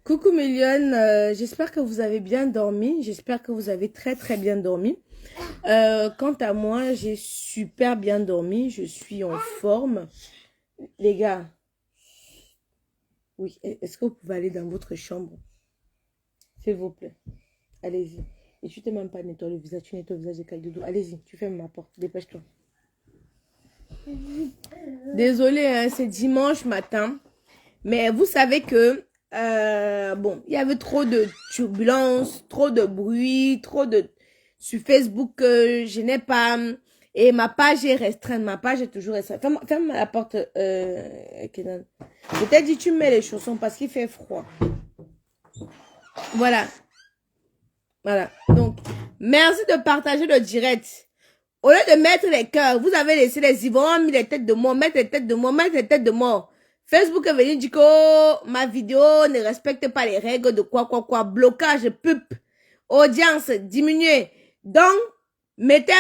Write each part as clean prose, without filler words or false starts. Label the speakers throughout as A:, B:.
A: Coucou Million, j'espère que vous avez bien dormi, j'espère que vous avez très très bien dormi. Quant à moi, j'ai super bien dormi, je suis en forme. Les gars, oui, est-ce que vous pouvez aller dans votre chambre? S'il vous plaît, allez-y. Et tu t'es même pas nettoyé le visage, tu nettoies le visage de Kaidodo. Allez-y, tu fermes ma porte, dépêche-toi. Désolée, hein, c'est dimanche matin, mais vous savez que bon, il y avait trop de turbulences, trop de bruit, trop de sur Facebook que je n'ai pas et ma page est restreinte, ma page est toujours restreinte. Ferme la porte, Kenan. Je t'ai dit tu mets les chaussons parce qu'il fait froid. Voilà, voilà. Donc, merci de partager le direct. Au lieu de mettre les cœurs, vous avez laissé les Yvonnes, mis les têtes de mort, mettre les têtes de mort, mettre les têtes de mort. Facebook est venu dire que oh, ma vidéo ne respecte pas les règles de quoi, blocage, pub, audience diminuée. Donc, mettez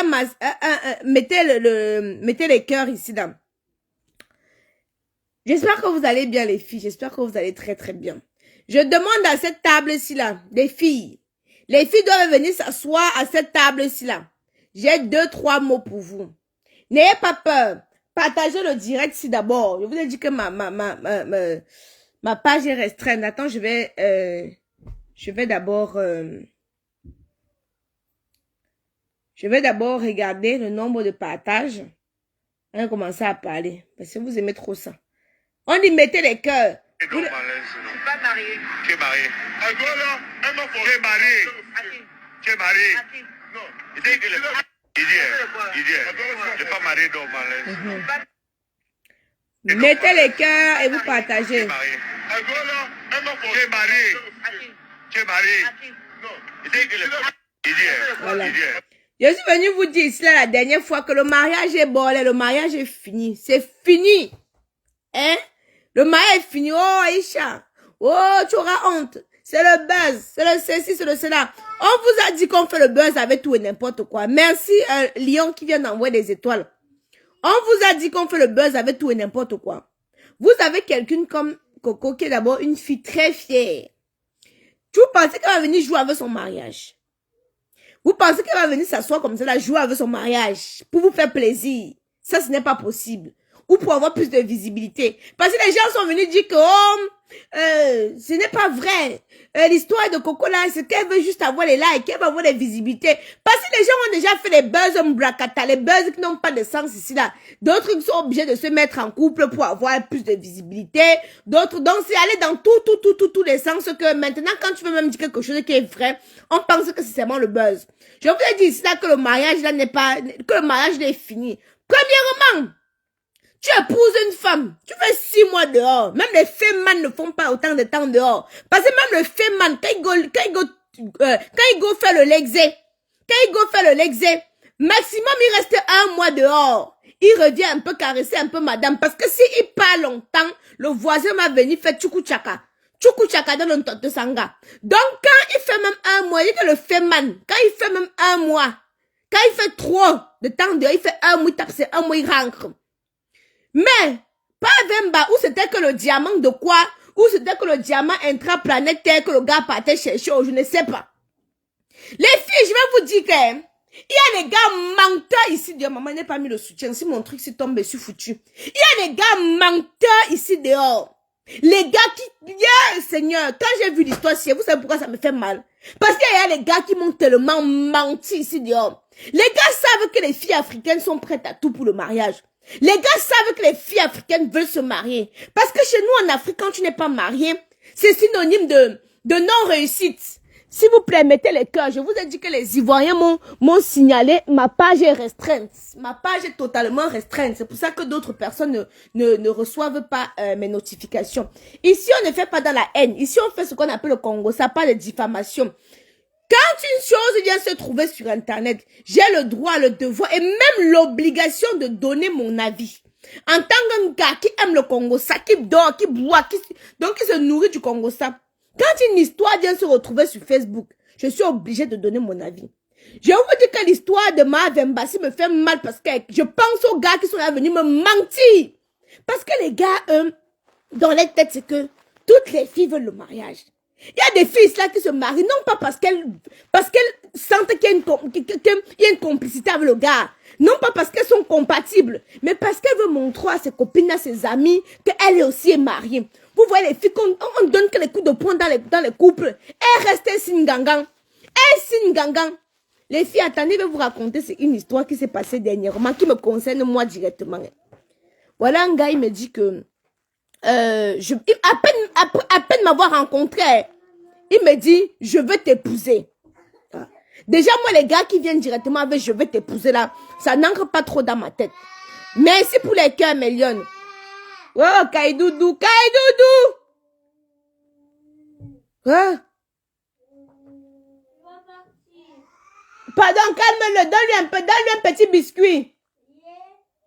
A: les cœurs ici, là. J'espère que vous allez bien, les filles. J'espère que vous allez très, très bien. Je demande à cette table-ci, là, les filles. Les filles doivent venir s'asseoir à cette table-ci, là. J'ai 2-3 mots pour vous. N'ayez pas peur. Partagez le direct si d'abord. Je vous ai dit que ma page est restreinte. Attends, je vais d'abord regarder le nombre de partages. On va commencer à parler. Parce que vous aimez trop ça. On dit mettez les cœurs.
B: Je ne suis pas mariée. Tu es mariée. Tu es mariée. Tu es mariée. Non. Il dit, je ne suis pas mariée donc malaise.
A: Mettez les cœurs et vous partagez.
B: Tu es mariée. Tu es mariée. Tu es mariée. Il dit,
A: voilà. Je suis venue vous dire ici la dernière fois que le mariage est bon, le mariage est fini. C'est fini. Hein? Le mariage est fini. Oh, Aïcha. Oh, tu auras honte. C'est le buzz. C'est le ceci, c'est le cela. On vous a dit qu'on fait le buzz avec tout et n'importe quoi. Merci, Lyon qui vient d'envoyer des étoiles. On vous a dit qu'on fait le buzz avec tout et n'importe quoi. Vous avez quelqu'un comme Coco qui est d'abord une fille très fière. Vous pensez qu'elle va venir jouer avec son mariage? Vous pensez qu'elle va venir s'asseoir comme ça, là, jouer avec son mariage pour vous faire plaisir? Ça, ce n'est pas possible. Ou pour avoir plus de visibilité. Parce que les gens sont venus dire que ce n'est pas vrai. L'histoire de Coco là, c'est qu'elle veut juste avoir les likes, qu'elle veut avoir les visibilités. Parce que les gens ont déjà fait les buzz bracata, les buzz qui n'ont pas de sens ici là. D'autres qui sont obligés de se mettre en couple pour avoir plus de visibilité. D'autres, donc c'est aller dans tous les sens que maintenant quand tu veux même dire quelque chose qui est vrai, on pense que c'est seulement le buzz. Je vous ai dit ici là que le mariage là n'est pas, que le mariage est fini. Premièrement, tu épouses une femme, tu fais 6 mois dehors. Même les femmes ne font pas autant de temps dehors. Parce que même le femme, quand il go faire le lexé, maximum il reste 1 mois dehors. Il revient un peu caresser un peu madame. Parce que s'il part longtemps, le voisin va venir faire tchoukou tchaka. Tchoukou tchaka dans le de sanga. Donc quand il fait même 1 mois, il dit que le femme, quand il fait même 1 mois, quand il fait trop de temps dehors, il fait 1 mois, il tape, c'est 1 mois, il rentre. Mais, pas Vemba, où c'était que le diamant de quoi? Où c'était que le diamant intraplanétaire que le gars partait chercher, je ne sais pas. Les filles, je vais vous dire que, il y a des gars menteurs ici dehors. Maman n'a pas mis le soutien. Si mon truc s'est tombé, je suis foutu. Il y a des gars menteurs ici dehors. Les gars qui, Seigneur, quand j'ai vu l'histoire, vous savez pourquoi ça me fait mal? Parce qu'il y a les gars qui m'ont tellement menti ici dehors. Les gars savent que les filles africaines sont prêtes à tout pour le mariage. Les gars savent que les filles africaines veulent se marier. Parce que chez nous en Afrique, quand tu n'es pas marié, c'est synonyme de non-réussite. S'il vous plaît, mettez les cœurs. Je vous ai dit que les Ivoiriens m'ont signalé, ma page est restreinte. Ma page est totalement restreinte. C'est pour ça que d'autres personnes ne reçoivent pas mes notifications. Ici, on ne fait pas dans la haine. Ici, on fait ce qu'on appelle le Congo. Ça parle de diffamation. Quand une chose vient se trouver sur Internet, j'ai le droit, le devoir et même l'obligation de donner mon avis. En tant qu'un gars qui aime le Congo, ça, qui dort, qui boit, donc qui se nourrit du Congo, ça. Quand une histoire vient se retrouver sur Facebook, je suis obligée de donner mon avis. Je vous dis que l'histoire de Ma Vembassi me fait mal parce que je pense aux gars qui sont là venus me mentir. Parce que les gars, dans leur tête, c'est que Toutes les filles veulent le mariage. Il y a des filles là qui se marient, non pas parce qu'elles sentent qu'il y a une complicité avec le gars. Non pas parce qu'elles sont compatibles, mais parce qu'elles veulent montrer à ses copines, à ses amis, qu'elle aussi est mariée. Vous voyez les filles, on donne que les coups de poing dans les couples. Elles restent singangang. Elles singangang. Les filles, attendez, je vais vous raconter, c'est une histoire qui s'est passée dernièrement, qui me concerne moi directement. Voilà un gars, il me dit que, à peine m'avoir rencontré, il me dit, je veux t'épouser. Déjà, moi, les gars qui viennent directement avec je veux t'épouser là, ça n'entre pas trop dans ma tête. Merci pour les cœurs, Mélione. Oh, Kaidoudou, Kaidoudou. Hein? Pardon, calme-le, donne-lui un petit biscuit.
C: Il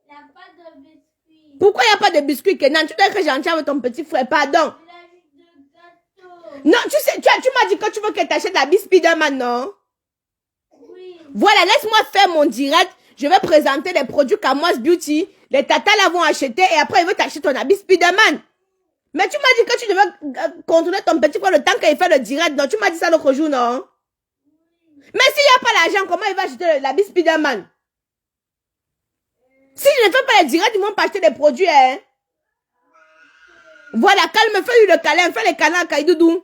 C: n'y a pas de biscuit.
A: Pourquoi il n'y a pas de biscuit, Kenan? Tu dois être gentil avec ton petit frère, pardon.
C: Il a juste de gâteau.
A: Non, tu sais, tu m'as dit que tu veux que t'achètes la bis Spiderman, non?
C: Oui.
A: Voilà, laisse-moi faire mon direct. Je vais présenter les produits Kamois Beauty. Les tatas là vont acheter et après ils vont t'acheter ton habit Spiderman. Mais tu m'as dit que tu devais contrôler ton petit frère le temps qu'il fait le direct. Non, tu m'as dit ça l'autre jour, non? Mais s'il n'y a pas l'argent, comment il va acheter l'habit Spiderman? Si je ne fais pas le direct, ils vont pas acheter des produits, hein? Voilà, calme, fais-lui le câlin, fais les câlins à Kaidoudou.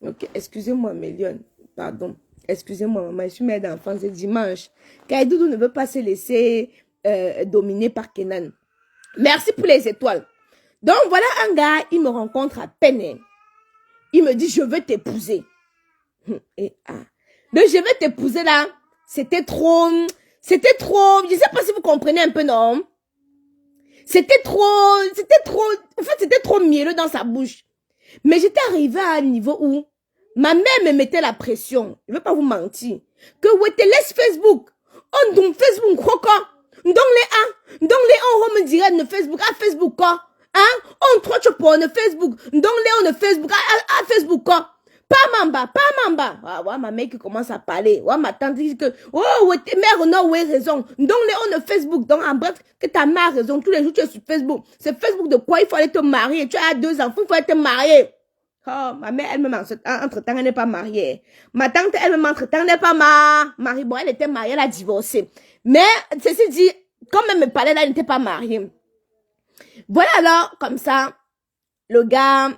A: Ok, excusez-moi, Mélione. Pardon. Excusez-moi, maman, je suis mère d'enfant, c'est dimanche. Kaidoudou ne veut pas se laisser dominer par Kenan. Merci pour les étoiles. Donc, voilà un gars, il me rencontre à peine. Il me dit, je veux t'épouser. Et le je veux t'épouser là, c'était trop, je sais pas si vous comprenez un peu, non? C'était trop, en fait, c'était trop mielleux dans sa bouche. Mais j'étais arrivée à un niveau où ma mère me mettait la pression. Je ne vais pas vous mentir. Que ouais, te laisse Facebook. On donne Facebook quoi? Donc les on me dirait ne Facebook à Facebook quoi? Hein? On trouve tu pour ne Facebook. Donc les on Facebook à Facebook quoi? Pas mamba. Ah, ouais, ma mère qui commence à parler. Ouais, ma tante dit que, oh, ouais, tes mères n'ont ouais raison. Donc, les on Facebook. Donc, en bref, que ta mère a raison. Tous les jours, tu es sur Facebook. C'est Facebook de quoi? Il faut aller te marier. Tu as 2 enfants, il faut aller te marier. Oh, ma mère, elle-même, entre-temps, elle n'est pas mariée. Ma tante, elle-même, entre-temps, elle n'est pas mariée. Bon, elle était mariée, elle a divorcé. Mais, ceci dit, comme elle me parlait, là, elle n'était pas mariée. Voilà alors, comme ça, le gars,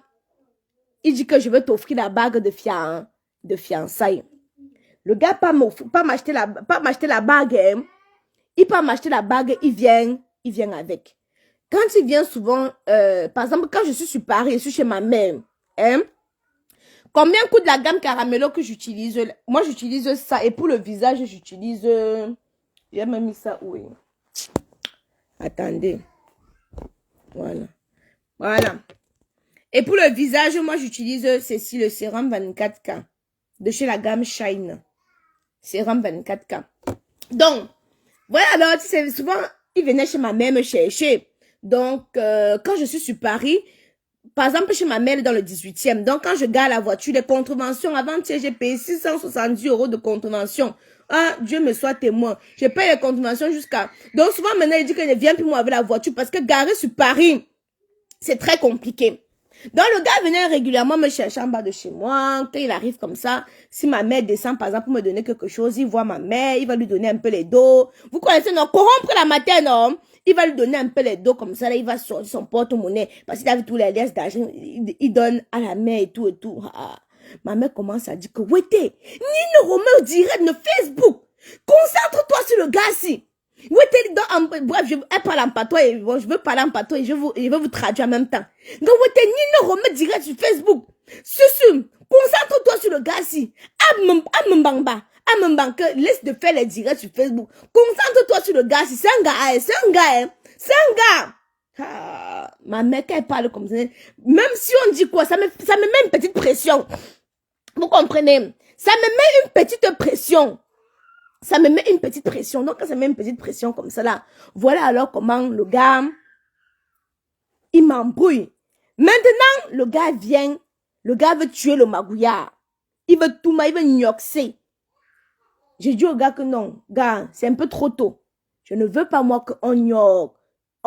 A: il dit que je veux t'offrir la bague de fiançailles. Le gars pas m'acheter la bague, hein. Il pas m'acheter la bague, il vient avec. Quand il vient souvent, par exemple, quand je suis sur Paris, je suis chez ma mère, hein. Combien coûte la gamme Caramello que j'utilise? Moi, j'utilise ça. Et pour le visage, j'utilise, j'ai même mis ça où? Attendez. Voilà. Et pour le visage, moi, j'utilise ceci, le sérum 24K. De chez la gamme Shine. Sérum 24K. Donc, voilà, alors, tu sais, souvent, il venait chez ma mère me chercher. Donc, quand je suis sur Paris, par exemple, chez ma mère, dans le 18e. Donc, quand je gare la voiture, les contraventions, avant-hier, j'ai payé 670 € de contravention. Ah, Dieu me soit témoin. Je paye les contraventions jusqu'à... Donc, souvent, maintenant, il dit que ne vient plus moi avec la voiture parce que garer sur Paris, c'est très compliqué. Donc, le gars venait régulièrement me chercher en bas de chez moi. Quand il arrive comme ça, si ma mère descend, par exemple, pour me donner quelque chose, il voit ma mère, il va lui donner un peu les dos. Vous connaissez, non? Corrompre la matin, non? Il va lui donner un peu les dos comme ça, là, il va sortir son porte-monnaie. Parce qu'il a vu tous les liasses d'argent, il donne à la mère et tout et tout. Ah. Ma mère commence à dire que, ouais, Nino Romain dirait de Facebook. Concentre-toi sur le gars-ci. Bref, elle parle en patois et bon, je veux parler en patois et je vais vous traduire en même temps. Donc, Nino remet direct sur Facebook. Concentre-toi sur le gars-ci. Amambamba, laisse de faire les directs sur Facebook. Concentre-toi sur le gars-ci. C'est un gars. Ah, ma mère, quand elle parle comme ça, même si on dit quoi, ça me met une petite pression. Vous comprenez? Ça me met une petite pression. Donc, quand ça met une petite pression comme ça là, voilà alors comment le gars, il m'embrouille. Maintenant, le gars vient, le gars veut tuer le magouillard. Il veut tout, il veut gnoxer. J'ai dit au gars que non, gars, c'est un peu trop tôt. Je ne veux pas moi qu'on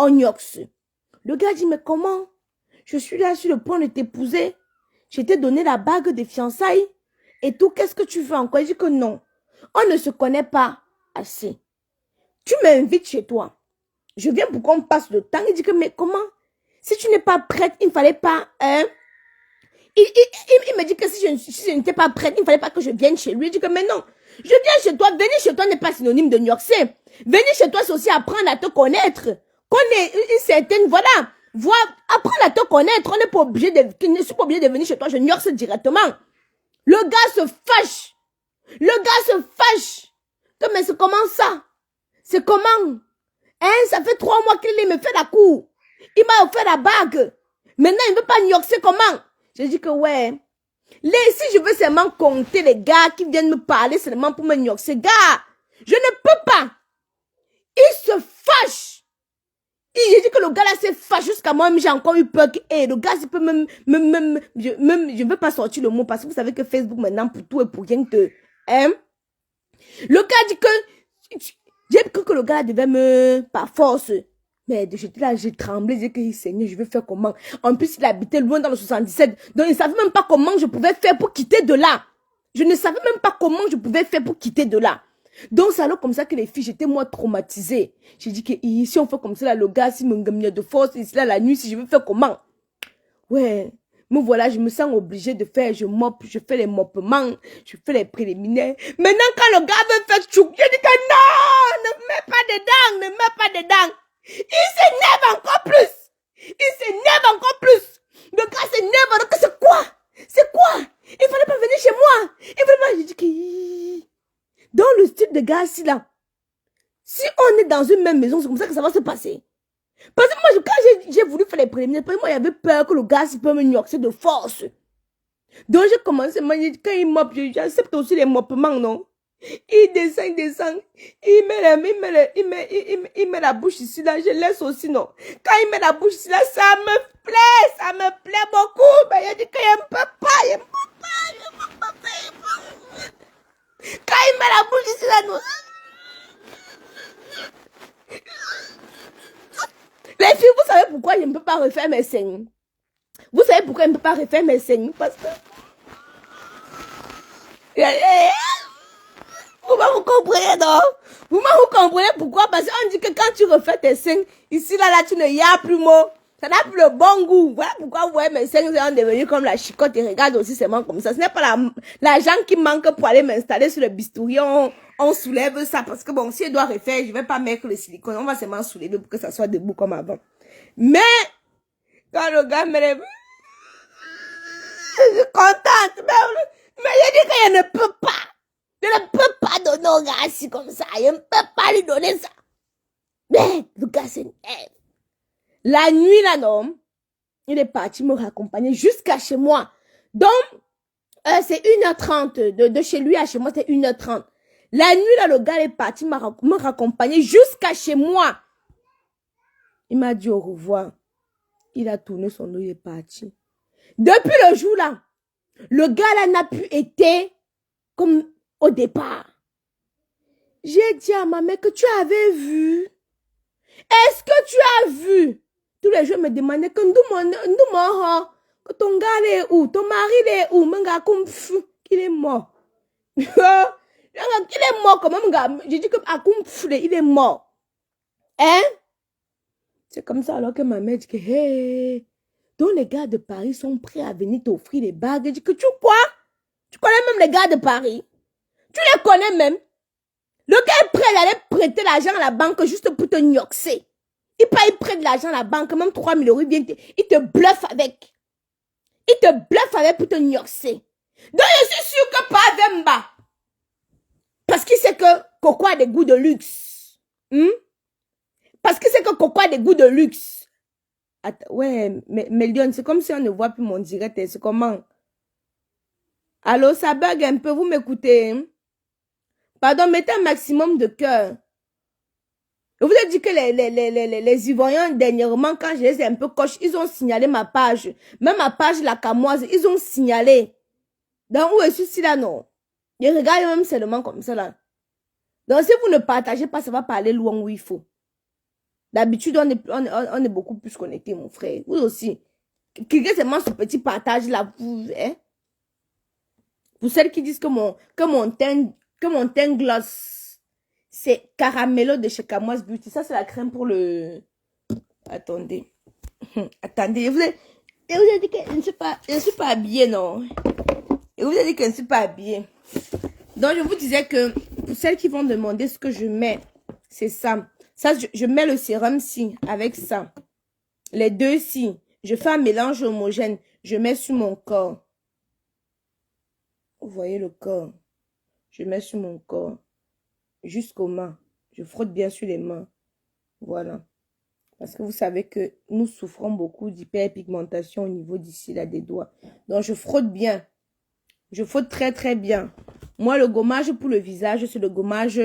A: gnoxe. Le gars dit, mais comment? je suis là sur le point de t'épouser. Je t'ai donné la bague de fiançailles. Et tout, qu'est-ce que tu veux encore? Il dit que non. On ne se connaît pas assez. Tu m'invites chez toi. Je viens pour qu'on passe le temps. Il dit que, mais comment? Si tu n'es pas prête, il ne fallait pas, hein? Il me dit que si je n'étais pas prête, il ne fallait pas que je vienne chez lui. Il dit que, mais non. Je viens chez toi. Venir chez toi n'est pas synonyme de niorcer. Venir chez toi, c'est aussi apprendre à te connaître. Qu'on ait une certaine, voilà. Apprendre à te connaître. On n'est pas obligé de, je ne suis pas obligé de venir chez toi. Je niorce directement. Le gars se fâche. Le gars se fâche. Que, mais c'est comment ça? C'est comment? Hein, ça fait 3 mois qu'il me fait la cour. Il m'a offert la bague. Maintenant, il ne veut pas niorcer comment? J'ai dit que ouais. Si je veux seulement compter les gars qui viennent me parler seulement pour me niorcer, gars, je ne peux pas. Il se fâche. J'ai dit que le gars là se fâche jusqu'à moi, mais j'ai encore eu peur que, le gars, il peut je ne veux pas sortir le mot parce que vous savez que Facebook maintenant, pour tout et pour rien que, hein. Le gars dit que, j'ai cru que le gars devait me, par force. Mais j'étais là, j'ai tremblé, j'ai dit qu'il saignait, je vais faire comment? En plus, il habitait loin dans le 77. Donc, il ne savait même pas comment je pouvais faire pour quitter de là. Je ne savais même pas comment je pouvais faire pour quitter de là. Donc, c'est alors comme ça que les filles, j'étais moi traumatisée. J'ai dit que si on fait comme ça, là, le gars, s'il me gagne de force, ici, là, la nuit, si je veux faire comment? Ouais. Mais voilà, je me sens obligée de faire, je moppe, je fais les moppements, je fais les préliminaires. Maintenant, quand le gars veut faire tchouk, je dis que non, ne me mets pas dedans, ne me mets pas dedans. Il s'énerve encore plus. Il s'énerve encore plus. Le gars s'énerve, donc c'est quoi? C'est quoi? Il fallait pas venir chez moi. Il fallait pas, je dis que dans le style de gars ici là, si on est dans une même maison, c'est comme ça que ça va se passer. Parce que moi, quand j'ai voulu faire les préliminaires, parce que moi, il y avait peur que le gars, s'il peut me niorcer de force. Donc, j'ai commencé, quand il moppe, j'accepte aussi les moppements, non? Il descend. Il met la bouche ici, là, je laisse aussi, non? Quand il met la bouche ici, là, ça me plaît beaucoup. Mais il dit qu'il ne peut pas, Quand il met la bouche ici, là, non? Les filles, vous savez pourquoi je ne peux pas refaire mes seins? Vous savez pourquoi je ne peux pas refaire mes seins? Parce que... Vous comprenez, non? Vous comprenez pourquoi? Parce qu'on dit que quand tu refais tes seins, ici, là, tu ne y as plus mot. Ça n'a plus le bon goût. Voilà pourquoi vous voyez mes seins sont devenus comme la chicotte et regarde aussi seulement comme ça. Ce n'est pas l'argent qui manque pour aller m'installer sur le bistouri. On soulève ça parce que bon, si elle doit refaire, je vais pas mettre le silicone. On va seulement soulever pour que ça soit debout comme avant. Mais, quand le gars me lève, je suis contente. Mais je dis que je ne peux pas. Je ne peux pas donner au gars assis comme ça. Je ne peux pas lui donner ça. Mais le gars s'énerve. La nuit, là, non, il est parti me raccompagner jusqu'à chez moi. Donc, c'est 1h30. De chez lui à chez moi, c'est 1h30. La nuit, là, le gars est parti me raccompagner jusqu'à chez moi. Il m'a dit au revoir. Il a tourné son dos, il est parti. Depuis le jour, là, le gars, là, n'a plus été comme au départ. J'ai dit à ma mère que tu avais vu. Est-ce que tu as vu? Tous les jours, me demandaient que que ton gars est où? Ton mari est où? Il est mort. Il est mort quand même, gars. J'ai dit que il est mort. Hein? C'est comme ça alors que ma mère dit que, hey, donc les gars de Paris sont prêts à venir t'offrir des bagues. Je dis que tu quoi? Tu connais même les gars de Paris? Tu les connais même? Le gars est prêt d'aller prêter l'argent à la banque juste pour te nioxer. Il prête l'argent à la banque, même 3 000 €, il te bluffe avec. Il te bluffe avec pour te nioxer. Donc je suis sûr que pas Vemba. Parce qu'il sait que Coco a des goûts de luxe. Parce qu'il sait que Coco a des goûts de luxe. Attends, ouais, mais Lyon, c'est comme si on ne voit plus mon direct. C'est comment? Allô, ça bug un peu, vous m'écoutez? Hein? Pardon, mettez un maximum de cœur. Je vous ai dit que les Ivoiriens, dernièrement, quand je les ai un peu coche, ils ont signalé ma page. Même ma page, la Camoise, ils ont signalé. Donc, où est celui là, non? Ils regardent même seulement comme ça, là. Donc, si vous ne partagez pas, ça va pas aller loin où il faut. D'habitude, on est beaucoup plus connectés, mon frère. Vous aussi. Cliquez seulement ce petit partage là. Hein? Pour celles qui disent que mon teint gloss, c'est Caramello de chez Kamoise Beauty. Ça, c'est la crème pour le... Attendez. Attendez. Je vous ai dit que je ne suis pas habillée, non. Et vous avez dit que je ne suis pas habillée. Donc, je vous disais que pour celles qui vont demander ce que je mets, c'est ça. Ça, je mets le sérum-ci avec ça. Les deux-ci. Je fais un mélange homogène. Je mets sur mon corps. Vous voyez le corps. Je mets sur mon corps. Jusqu'aux mains. Je frotte bien sur les mains. Voilà. Parce que vous savez que nous souffrons beaucoup d'hyperpigmentation au niveau d'ici, là, des doigts. Donc, je frotte bien. Je frotte très, très bien. Moi, le gommage pour le visage, c'est le gommage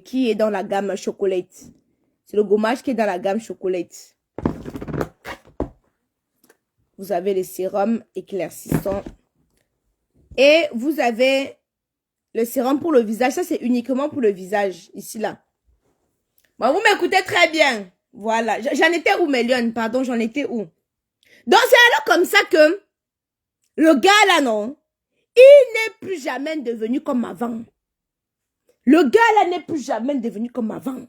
A: qui est dans la gamme chocolate. C'est le gommage qui est dans la gamme chocolate. Vous avez les sérums éclaircissants. Et vous avez le sérum pour le visage. Ça, c'est uniquement pour le visage. Ici, là. Bon, vous m'écoutez très bien. Voilà. J'en étais où, Mélione? Pardon, j'en étais où? Donc, c'est alors comme ça que le gars, là, non? Il n'est plus jamais devenu comme avant. Le gars, là, n'est plus jamais devenu comme avant.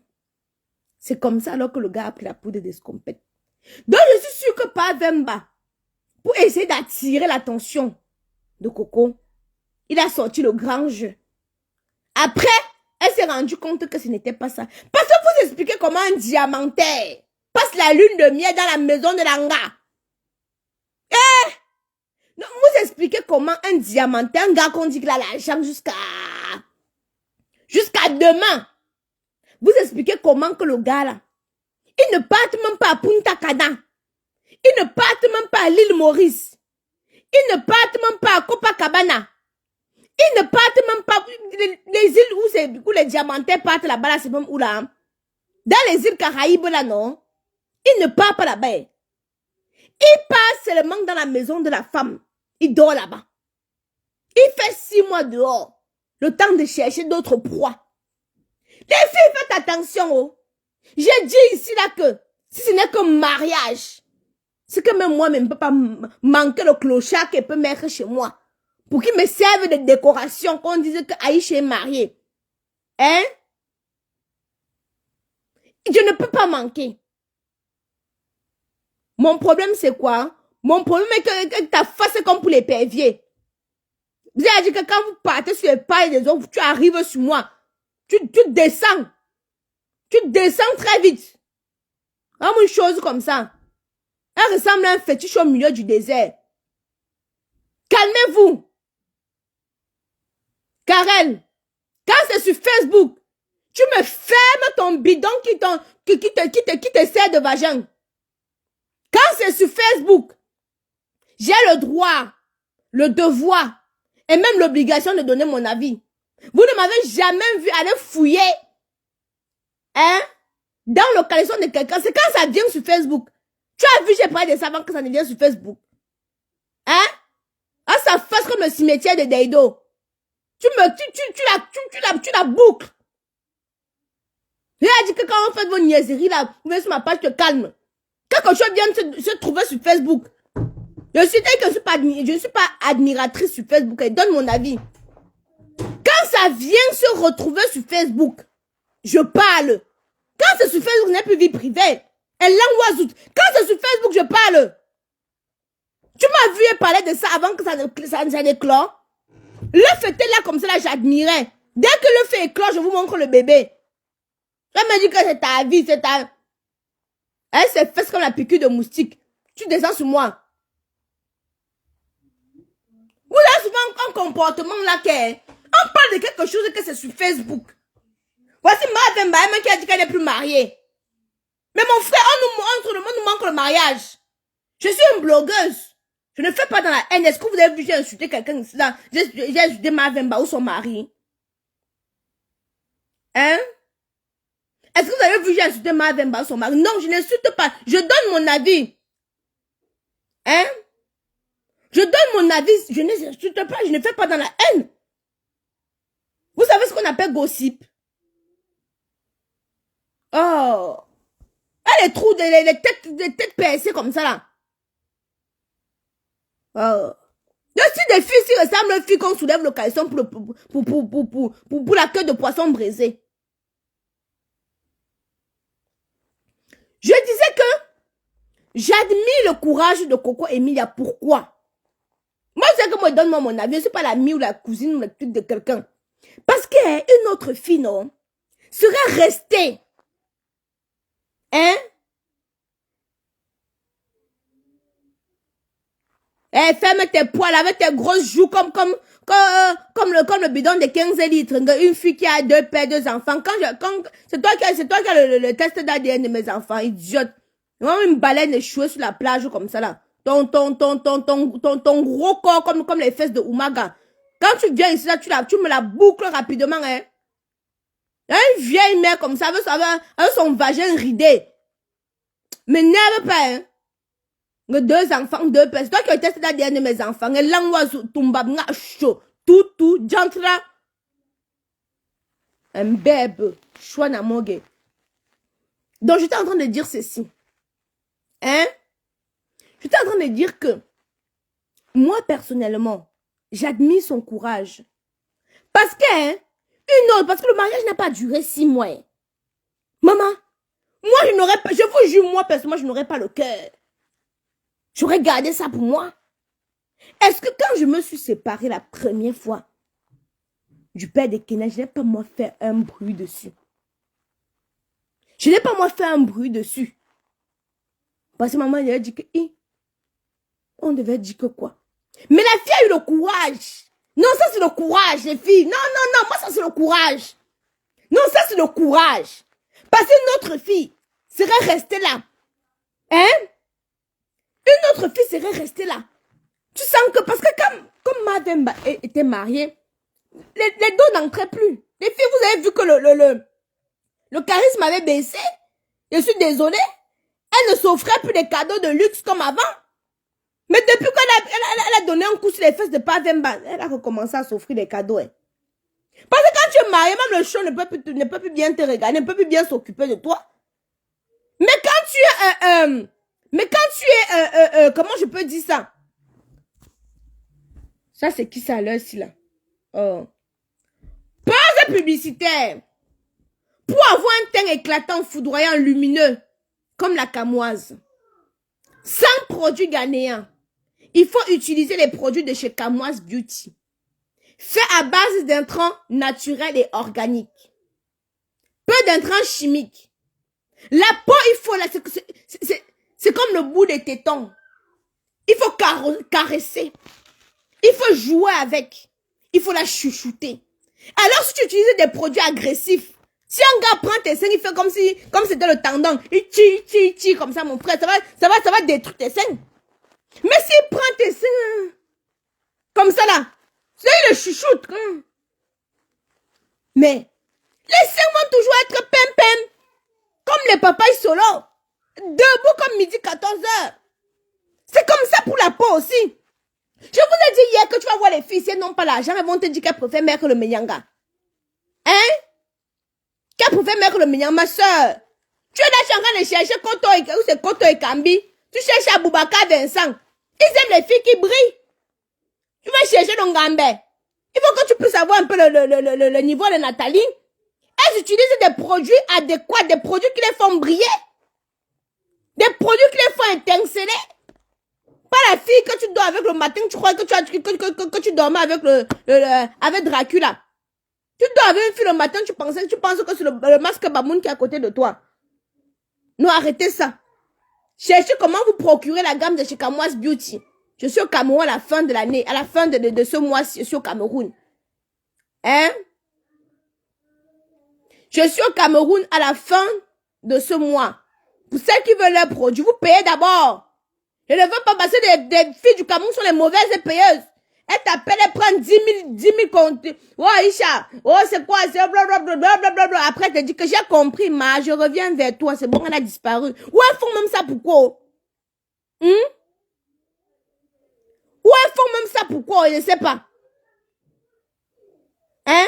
A: C'est comme ça alors que le gars a pris la poudre d'escompette. Donc, je suis sûre que par Vemba, pour essayer d'attirer l'attention de Coco, il a sorti le grand jeu. Après, elle s'est rendue compte que ce n'était pas ça. Parce que vous expliquez comment un diamantaire passe la lune de miel dans la maison de l'anga. Donc, vous expliquez comment un diamantaire, un gars qu'on dit qu'il a l'argent jusqu'à demain. Vous expliquez comment que le gars là, il ne parte même pas à Punta Cana. Il ne parte même pas à l'île Maurice. Il ne parte même pas à Copacabana. Il ne parte même pas les îles où les diamantaires partent là-bas, là, c'est même où là. Hein? Dans les îles Caraïbes là, non. Il ne part pas là-bas. Il part seulement dans la maison de la femme. Il dort là-bas. Il fait 6 mois dehors. Le temps de chercher d'autres proies. Les filles, faites attention. Oh. J'ai dit ici là que si ce n'est que mariage, c'est que même moi, je ne peux pas manquer le clochard qu'elle peut mettre chez moi. Pour qu'il me serve de décoration qu'on disait que Aïcha est mariée. Hein? Je ne peux pas manquer. Mon problème, c'est quoi? Mon problème est que ta face est comme pour les perviers. Vous avez dit que quand vous partez sur les pailles des autres, tu arrives sur moi. Tu descends. Tu descends très vite. Comme une chose comme ça. Elle ressemble à un fétiche au milieu du désert. Calmez-vous. Karel, quand c'est sur Facebook, tu me fermes ton bidon qui te sert de vagin. Quand c'est sur Facebook, j'ai le droit, le devoir et même l'obligation de donner mon avis. Vous ne m'avez jamais vu aller fouiller hein, dans l'occasion de quelqu'un. C'est quand ça vient sur Facebook. Tu as vu, j'ai parlé de ça avant que ça ne vienne sur Facebook. Hein? Ah, ça fasse comme le cimetière de Deido. Tu la boucles. Il a dit que quand on fait vos niaiseries là, vous venez sur ma page, je te calme. Quelque chose vient de se trouver sur Facebook. Je ne suis pas admiratrice sur Facebook. Et donne mon avis. Quand ça vient se retrouver sur Facebook, je parle. Quand c'est sur Facebook, je n'ai plus vie privée. Et l'angoisse. Quand c'est sur Facebook, je parle. Tu m'as vu parler de ça avant que ça n'éclore. Le fait est là comme ça, là, j'admirais. Dès que le fait éclore, je vous montre le bébé. Elle me dit que c'est ta vie, c'est ta... Elle s'est faite comme la piqûre de moustique. Tu descends sur moi. Vous avez souvent un comportement là on parle de quelque chose que c'est sur Facebook. Voici Marvin Baema qui a dit qu'elle n'est plus mariée. Mais mon frère, on nous manque le mariage. Je suis une blogueuse. Je ne fais pas dans la haine. Est-ce que vous avez vu, j'ai insulté quelqu'un ici là? J'ai insulté Marvin Baema ou son mari. Hein? Est-ce que vous avez vu, j'ai insulté Marvin Baema ou son mari? Non, je n'insulte pas. Je donne mon avis. Hein? Je donne mon avis. Je n'insulte pas. Je ne fais pas dans la haine. Vous savez ce qu'on appelle gossip? Oh! Elle est trop les têtes percées comme ça là. Oh. Il y a aussi des filles qui ressemblent aux filles qu'on soulève le caleçon pour la queue de poisson brisée. Je disais que j'admire le courage de Coco Emilia. Pourquoi? Moi, c'est que moi, donne-moi mon avis. Je ne suis pas l'amie ou la cousine ou la petite de quelqu'un. Parce qu'une autre fille, non, serait restée. Hein? Eh, ferme tes poils avec tes grosses joues comme le bidon de 15 litres. Une fille qui a 2 pères, 2 enfants. C'est toi qui as le test d'ADN de mes enfants, idiote. Une baleine échouée sur la plage comme ça là. Ton gros corps comme les fesses de Umaga. Quand tu viens ici là, tu me la boucles rapidement, hein. Une vieille mère comme ça, avec son vagin ridé. M'énerve pas, hein. 2 enfants, 2 pères. C'est toi qui as testé l'ADN de mes enfants. Et l'angoisse, tumbab, chaud. Tout, jantra. Un bébé. Chouana mogue. Donc, j'étais en train de dire ceci. Hein? J'étais en train de dire que, moi, personnellement, j'admire son courage. Parce que, hein, parce que le mariage n'a pas duré 6 mois. Hein. Maman, moi, je n'aurais pas, je vous jure, moi, personnellement, je n'aurais pas le cœur. J'aurais gardé ça pour moi. Est-ce que quand je me suis séparée la première fois du père de Kenya, je n'ai pas moi fait un bruit dessus. Je n'ai pas moi fait un bruit dessus. Parce que maman, elle a dit que, on devait dire que quoi? Mais la fille a eu le courage. Non, ça c'est le courage, les filles. Non, moi ça c'est le courage. Non, ça c'est le courage. Parce qu'une autre fille serait restée là. Hein? Une autre fille serait restée là. Tu sens que, parce que comme Madame était mariée, les dos n'entraient plus. Les filles, vous avez vu que le charisme avait baissé. Je suis désolée. Elle ne s'offrait plus des cadeaux de luxe comme avant. Mais depuis qu'elle a donné un coup sur les fesses de Pavemba, elle a recommencé à s'offrir des cadeaux. Hein. Parce que quand tu es marié, même le show ne peut plus bien te regarder, ne peut plus bien s'occuper de toi. Mais quand tu es, comment je peux dire ça? Ça, c'est qui ça, là, ici, là? Oh. Pause publicitaire. Pour avoir un teint éclatant, foudroyant, lumineux, comme la camoise, sans produits ghanéens, il faut utiliser les produits de chez Camoise Beauty. Fait à base d'intrants naturels et organiques. Peu d'intrants chimiques. La peau, il faut la... C'est comme le bout des tétons. Il faut caresser. Il faut jouer avec. Il faut la chouchouter. Alors, si tu utilises des produits agressifs, si un gars prend tes seins, il fait comme c'était le tendon. Il tire comme ça, mon frère. Ça va détruire tes seins. Mais s'il prend tes seins, comme ça là, c'est le chouchoute. Mais, les seins vont toujours être pem-pem. Comme les papayes solo. Debout comme midi 14h. C'est comme ça pour la peau aussi. Je vous ai dit hier que tu vas voir les filles, si elles n'ont pas l'argent, elles vont te dire qu'elles préfèrent mettre le menyanga. Hein? Qu'elles préfèrent mettre le menyanga, ma soeur. Tu es là, tu es en train de chercher Koto et Kambi. Tu cherches Aboubaka Vincent. Ils aiment les filles qui brillent. Tu vas chercher Nongambé. Il faut que tu puisses avoir un peu le niveau de Nathalie. Elles utilisent des produits adéquats, des produits qui les font briller. Des produits qui les font étinceler. Pas la fille que tu dors avec le matin, tu crois que tu dormais avec avec Dracula. Tu dors avec une fille le matin, tu penses que c'est le masque Bamoun qui est à côté de toi. Non, arrêtez ça. Cherchez comment vous procurer la gamme de chez Camoise Beauty. Je suis au Cameroun à la fin de l'année, à la fin de ce mois-ci, je suis au Cameroun. Hein? Je suis au Cameroun à la fin de ce mois. Pour celles qui veulent leurs produits, vous payez d'abord. Je ne veux pas passer des filles du Cameroun sont les mauvaises payeuses. Elles t'appellent, elles prennent 10 000 comptes. Oh, Isha, oh, c'est quoi, c'est blablabla. Après, elle te dit que j'ai compris, ma, je reviens vers toi. C'est bon, elle a disparu. Ou elles font même ça pourquoi? Ou elles font même ça pourquoi? Je ne sais pas. Hein?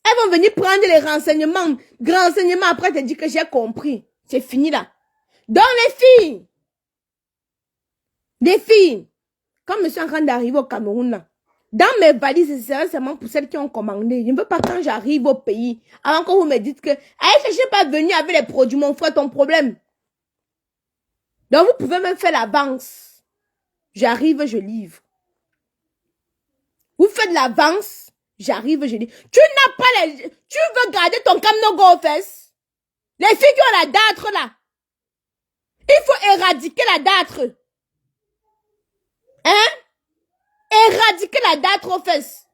A: Elles vont venir prendre les renseignements. Grands renseignements, après, elle te dit que j'ai compris. C'est fini là. Donc, les filles, Quand je suis en train d'arriver au Cameroun, là, dans mes valises, c'est seulement pour celles qui ont commandé. Je ne veux pas quand j'arrive au pays, avant que vous me dites que, je ne suis pas venu avec les produits, mon frère, ton problème. Donc, vous pouvez me faire l'avance. J'arrive, je livre. Vous faites l'avance, j'arrive, je livre. Tu n'as pas les... Tu veux garder ton Camno Go aux fesses? Les filles qui ont la dâtre, là. Il faut éradiquer la dâtre. Hein? Éradiquer la dâtre aux fesses.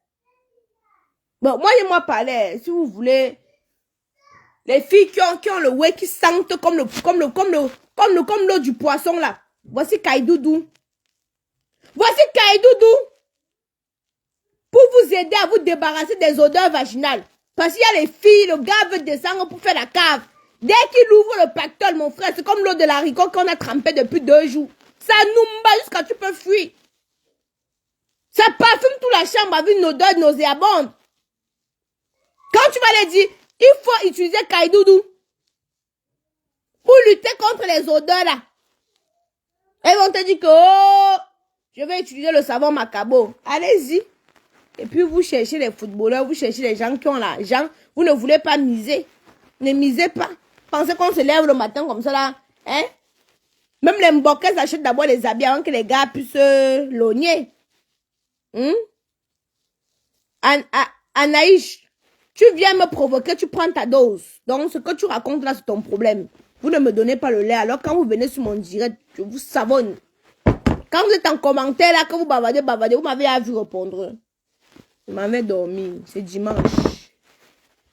A: Bon, moi parler, si vous voulez. Les filles qui ont le whey qui sentent comme l'eau du poisson, là. Voici Kaidoudou. Voici Kaidoudou. Pour vous aider à vous débarrasser des odeurs vaginales. Parce qu'il y a les filles, le gars veut descendre pour faire la cave. Dès qu'il ouvre le pactole, mon frère, c'est comme l'eau de l'haricot qu'on a trempé depuis 2 jours. Ça nous bat jusqu'à tu peux fuir. Ça parfume toute la chambre avec une odeur nauséabonde. Quand tu vas les dire, il faut utiliser Kaidoudou pour lutter contre les odeurs là. Elles vont te dire que, oh, je vais utiliser le savon Macabo. Allez-y. Et puis vous cherchez les footballeurs, vous cherchez les gens qui ont l'argent. Vous ne voulez pas miser. Ne misez pas. Pensez qu'on se lève le matin comme ça là. Hein? Même les mbokés achètent d'abord les habits avant que les gars puissent logner. Anaïs, tu viens me provoquer, tu prends ta dose. Donc ce que tu racontes là, c'est ton problème. Vous ne me donnez pas le lait. Alors quand vous venez sur mon direct, je vous savonne. Quand vous êtes en commentaire là, que vous bavardez, vous m'avez à vu répondre. Je m'avais dormi. C'est dimanche.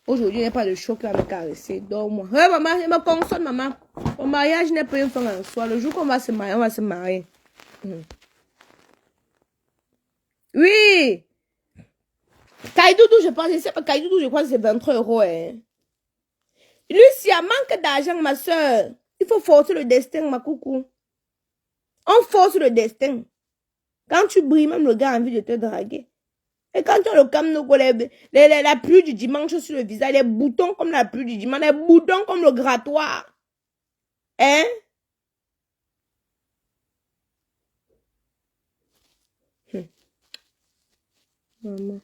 A: Aujourd'hui, il n'y a pas de choc qui va me caresser. Dors-moi. Ouais, maman, je me console, maman. Au mariage n'est pas une fin en soi. Le jour qu'on va se marier, on va se marier. Oui. Kaidoudou, je pense, Kaidoudou, je crois que c'est 23 €. Hein. Lucia, manque d'argent, ma soeur. Il faut forcer le destin, ma coucou. On force le destin. Quand tu brilles, même le gars a envie de te draguer. Et quand tu as le Camno, la pluie du dimanche sur le visage, les boutons comme la pluie du dimanche, les boutons comme le grattoir. Hein? Maman.